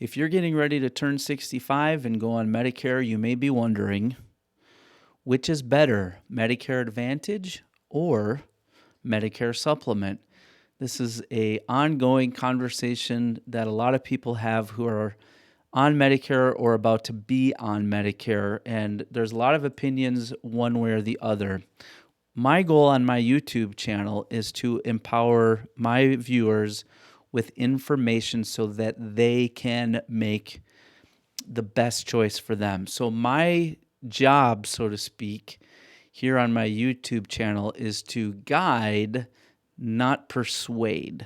If you're getting ready to turn 65 and go on Medicare, you may be wondering, which is better, Medicare Advantage or Medicare Supplement? This is an ongoing conversation that a lot of people have who are on Medicare or about to be on Medicare, and there's a lot of opinions one way or the other. My goal on my YouTube channel is to empower my viewers with information so that they can make the best choice for them. So my job, so to speak, here on my YouTube channel is to guide, not persuade.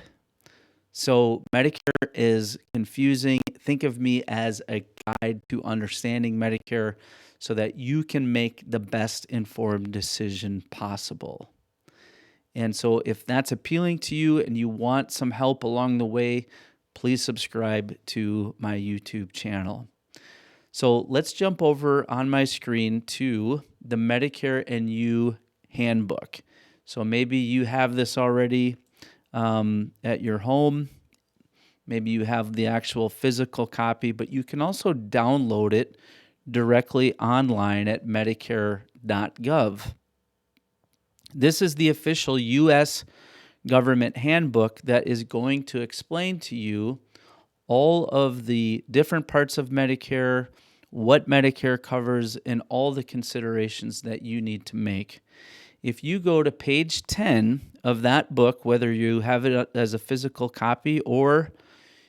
So Medicare is confusing. Think of me as a guide to understanding Medicare so that you can make the best informed decision possible. And so if that's appealing to you and you want some help along the way, please subscribe to my YouTube channel. So let's jump over on my screen to the Medicare and You Handbook. So maybe you have this already at your home. Maybe you have the actual physical copy, but you can also download it directly online at medicare.gov. This is the official U.S. government handbook that is going to explain to you all of the different parts of Medicare, what Medicare covers, and all the considerations that you need to make. If you go to page 10 of that book, whether you have it as a physical copy or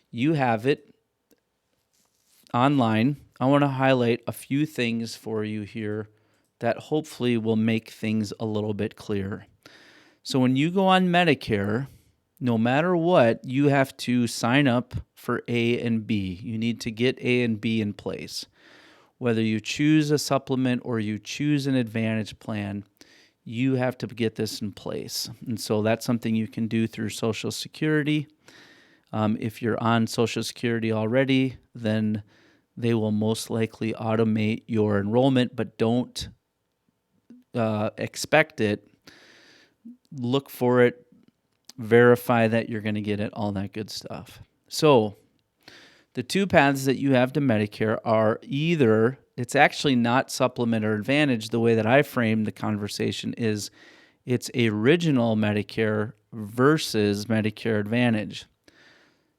you have it online, I want to highlight a few things for you here that hopefully will make things a little bit clearer. So when you go on Medicare, no matter what, you have to sign up for A and B. You need to get A and B in place. Whether you choose a supplement or you choose an Advantage plan, you have to get this in place. And so that's something you can do through Social Security. If you're on Social Security already, then they will most likely automate your enrollment, but don't expect it. Look for it, verify that you're going to get it, all that good stuff. So the two paths that you have to Medicare are either, it's actually not Supplement or Advantage. The way that I frame the conversation is it's original Medicare versus Medicare Advantage.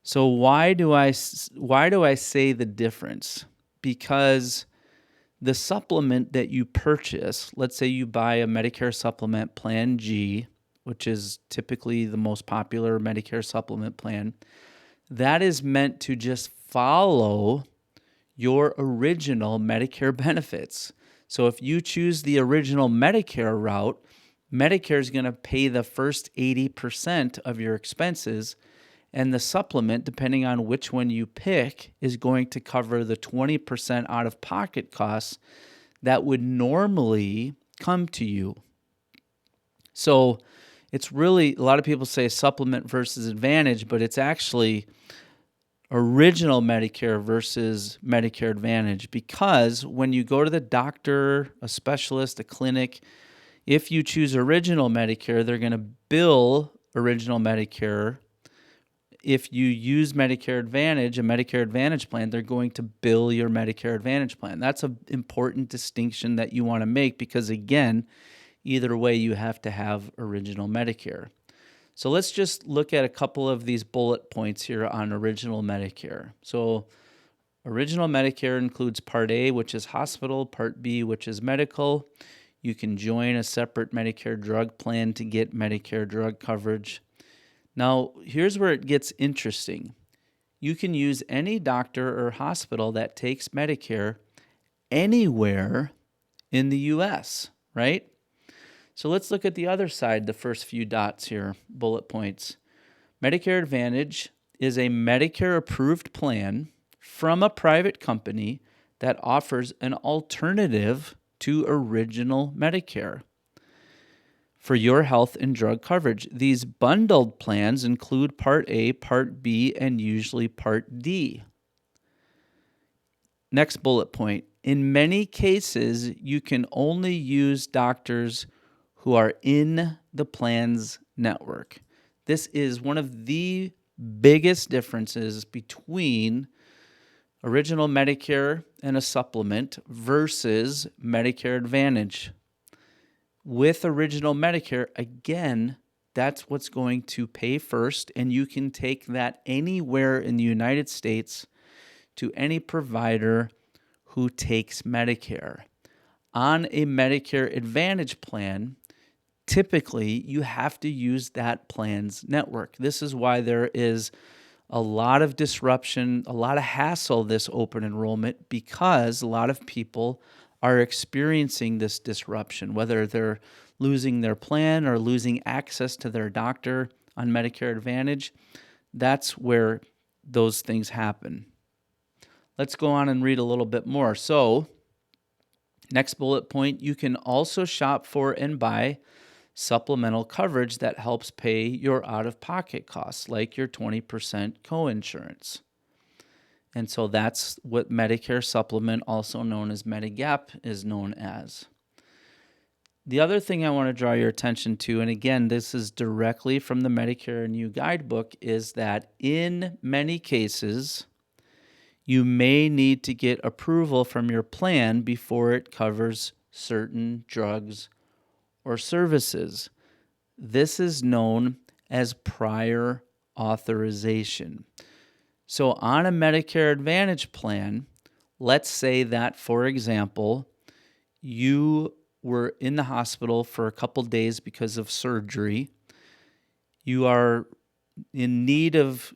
So why do I say the difference? Because the supplement that you purchase, let's say you buy a Medicare Supplement Plan G, which is typically the most popular Medicare Supplement plan, that is meant to just follow your original Medicare benefits. So if you choose the original Medicare route, Medicare is going to pay the first 80% of your expenses, and the supplement, depending on which one you pick, is going to cover the 20% out-of-pocket costs that would normally come to you. So it's really, a lot of people say supplement versus Advantage, but it's actually original Medicare versus Medicare Advantage, because when you go to the doctor, a specialist, a clinic, if you choose original Medicare, they're going to bill original Medicare. If you use Medicare Advantage, a Medicare Advantage plan, they're going to bill your Medicare Advantage plan. That's an important distinction that you want to make because, again, either way, you have to have original Medicare. So let's just look at a couple of these bullet points here on original Medicare. So original Medicare includes Part A, which is hospital, Part B, which is medical. You can join a separate Medicare drug plan to get Medicare drug coverage. Now, here's where it gets interesting. You can use any doctor or hospital that takes Medicare anywhere in the U.S., right? So let's look at the other side, the first few dots here, bullet points. Medicare Advantage is a Medicare-approved plan from a private company that offers an alternative to original Medicare for your health and drug coverage. These bundled plans include Part A, Part B, and usually Part D. Next bullet point. In many cases, you can only use doctors who are in the plan's network. This is one of the biggest differences between Original Medicare and a supplement versus Medicare Advantage. With Original Medicare, again, that's what's going to pay first, and you can take that anywhere in the United States to any provider who takes Medicare. On a Medicare Advantage plan, typically you have to use that plan's network. This is why there is a lot of disruption, a lot of hassle this open enrollment, because a lot of people are experiencing this disruption, whether they're losing their plan or losing access to their doctor on Medicare Advantage. That's where those things happen. Let's go on and read a little bit more. So, next bullet point, you can also shop for and buy supplemental coverage that helps pay your out-of-pocket costs, like your 20% coinsurance. And so that's what Medicare Supplement, also known as Medigap, is known as. The other thing I want to draw your attention to, and again, this is directly from the Medicare and You Guidebook, is that in many cases, you may need to get approval from your plan before it covers certain drugs or services. This is known as prior authorization. So on a Medicare Advantage plan, let's say that, for example, you were in the hospital for a couple days because of surgery. You are in need of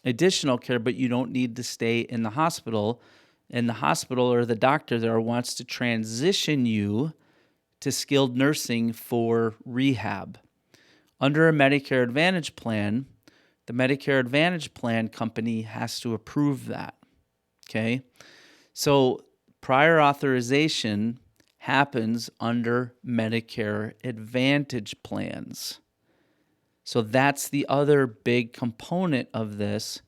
additional care, but you don't need to stay in the hospital. And the hospital or the doctor there wants to transition you to skilled nursing for rehab. Under a Medicare Advantage plan, the Medicare Advantage plan company has to approve that, okay? So prior authorization happens under Medicare Advantage plans. So that's the other big component of this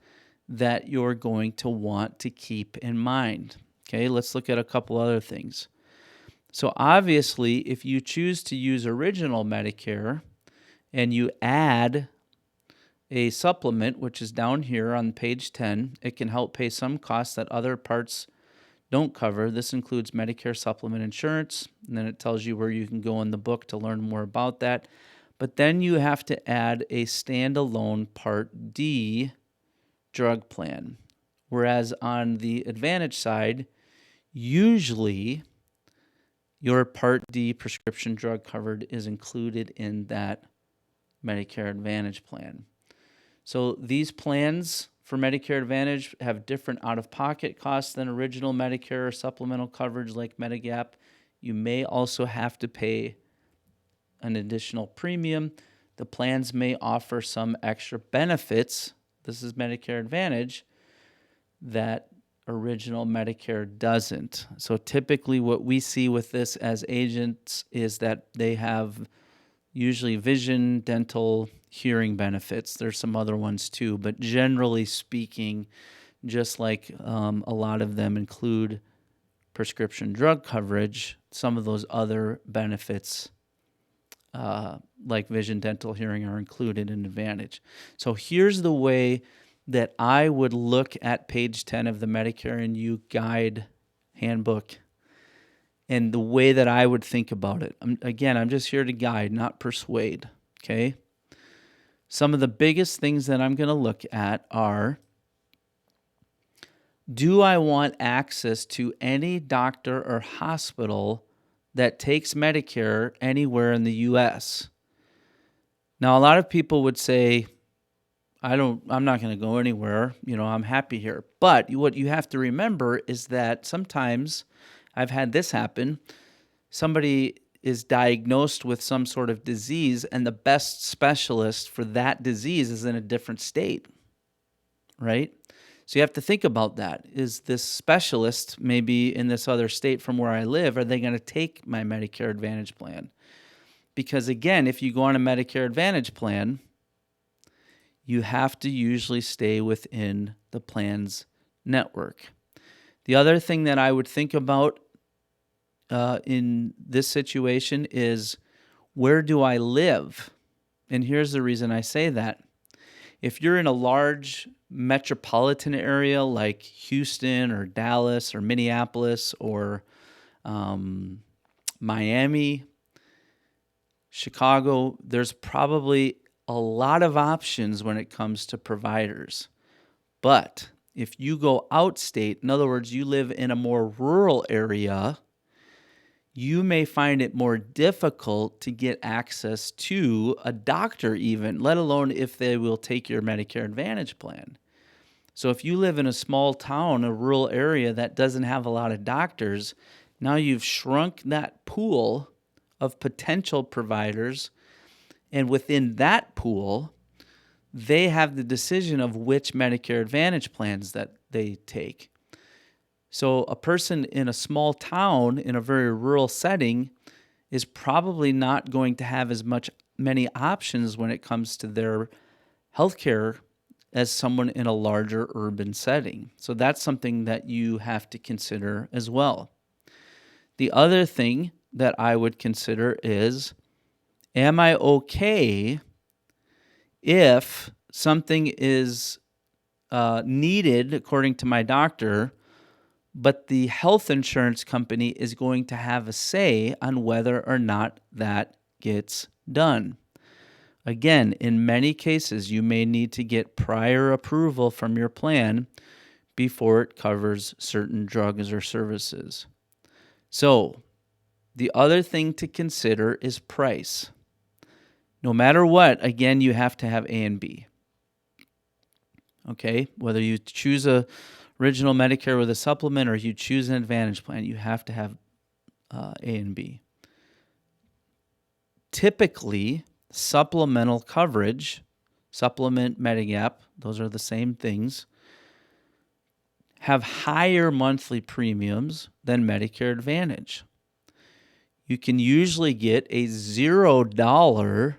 that you're going to want to keep in mind. Okay, let's look at a couple other things. So obviously, if you choose to use Original Medicare and you add a supplement, which is down here on page 10, it can help pay some costs that other parts don't cover. This includes Medicare Supplement insurance, and then it tells you where you can go in the book to learn more about that. But then you have to add a standalone Part D drug plan. Whereas on the Advantage side, usually your Part D prescription drug covered is included in that Medicare Advantage plan. So these plans for Medicare Advantage have different out-of-pocket costs than original Medicare or supplemental coverage like Medigap. You may also have to pay an additional premium. The plans may offer some extra benefits. This is Medicare Advantage that original Medicare doesn't. So typically what we see with this as agents is that they have usually vision, dental, hearing benefits. There's some other ones too, but generally speaking, just like a lot of them include prescription drug coverage, some of those other benefits like vision, dental, hearing are included in Advantage. So here's the way that I would look at page 10 of the Medicare and You Guide Handbook and the way that I would think about it. I'm just here to guide, not persuade, okay? Some of the biggest things that I'm going to look at are, do I want access to any doctor or hospital that takes Medicare anywhere in the U.S.? Now, a lot of people would say, I'm not going to go anywhere. I'm happy here. But what you have to remember is that sometimes I've had this happen. Somebody is diagnosed with some sort of disease, and the best specialist for that disease is in a different state, right? So you have to think about that. Is this specialist maybe in this other state from where I live? Are they going to take my Medicare Advantage plan? Because again, if you go on a Medicare Advantage plan, you have to usually stay within the plan's network. The other thing that I would think about in this situation is, where do I live? And here's the reason I say that. If you're in a large metropolitan area like Houston or Dallas or Minneapolis or Miami, Chicago, there's probably a lot of options when it comes to providers. But if you go outstate, in other words, you live in a more rural area, you may find it more difficult to get access to a doctor even, let alone if they will take your Medicare Advantage plan. So if you live in a small town, a rural area that doesn't have a lot of doctors, now you've shrunk that pool of potential providers, and within that pool, they have the decision of which Medicare Advantage plans that they take. So a person in a small town in a very rural setting is probably not going to have as many options when it comes to their healthcare as someone in a larger urban setting. So that's something that you have to consider as well. The other thing that I would consider is, am I okay if something is needed according to my doctor, but the health insurance company is going to have a say on whether or not that gets done? Again, in many cases, you may need to get prior approval from your plan before it covers certain drugs or services. So, the other thing to consider is price. No matter what, again, you have to have A and B. Okay? Whether you choose a original Medicare with a supplement or you choose an Advantage plan, you have to have A and B. Typically, supplemental coverage, supplement, Medigap, those are the same things, have higher monthly premiums than Medicare Advantage. You can usually get a $0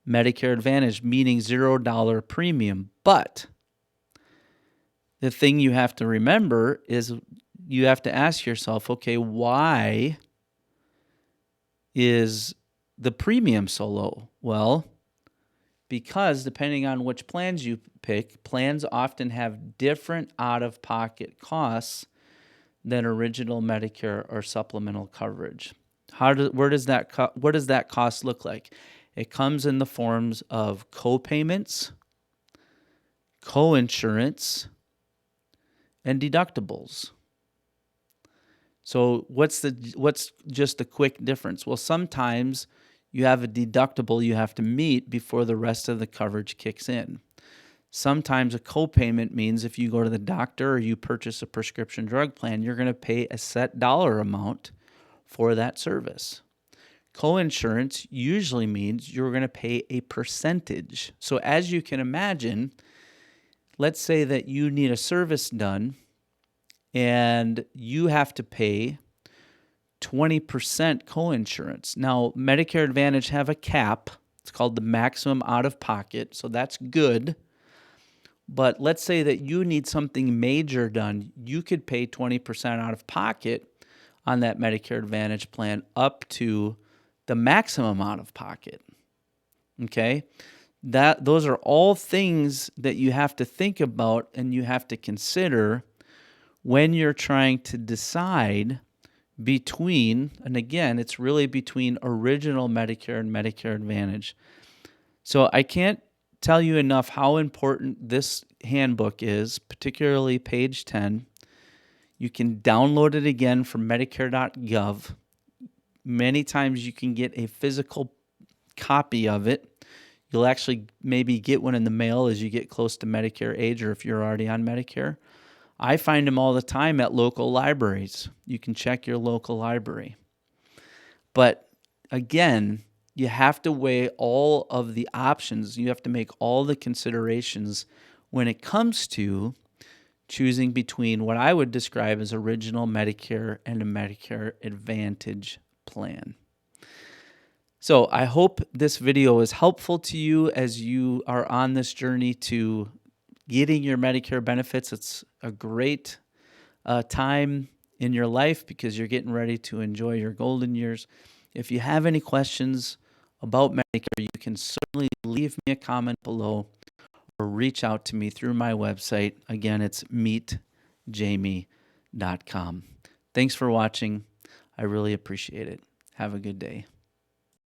Medicare Advantage, meaning $0 premium. But the thing you have to remember is you have to ask yourself, okay, why is the premium so low? Well, because depending on which plans you pick, plans often have different out-of-pocket costs than original Medicare or supplemental coverage. What does that cost look like? It comes in the forms of co-payments, co-insurance, and deductibles. So what's just the quick difference? Well, sometimes you have a deductible you have to meet before the rest of the coverage kicks in. Sometimes a co-payment means if you go to the doctor or you purchase a prescription drug plan, you're going to pay a set dollar amount for that service. Co-insurance usually means you're going to pay a percentage. So as you can imagine, let's say that you need a service done and you have to pay 20% co-insurance. Now, Medicare Advantage have a cap. It's called the maximum out-of-pocket, so that's good. But let's say that you need something major done. You could pay 20% out of pocket on that Medicare Advantage plan up to the maximum out of pocket. Okay? Those are all things that you have to think about and you have to consider when you're trying to decide between, and again, it's really between original Medicare and Medicare Advantage. So I can't tell you enough how important this handbook is, particularly page 10. You can download it again from Medicare.gov. Many times you can get a physical copy of it. You'll actually maybe get one in the mail as you get close to Medicare age or if you're already on Medicare. I find them all the time at local libraries. You can check your local library. But again, you have to weigh all of the options. You have to make all the considerations when it comes to choosing between what I would describe as original Medicare and a Medicare Advantage plan. So I hope this video is helpful to you as you are on this journey to getting your Medicare benefits. It's a great time in your life because you're getting ready to enjoy your golden years. If you have any questions about Medicare, you can certainly leave me a comment below or reach out to me through my website. Again, it's meetjamie.com. Thanks for watching. I really appreciate it. Have a good day.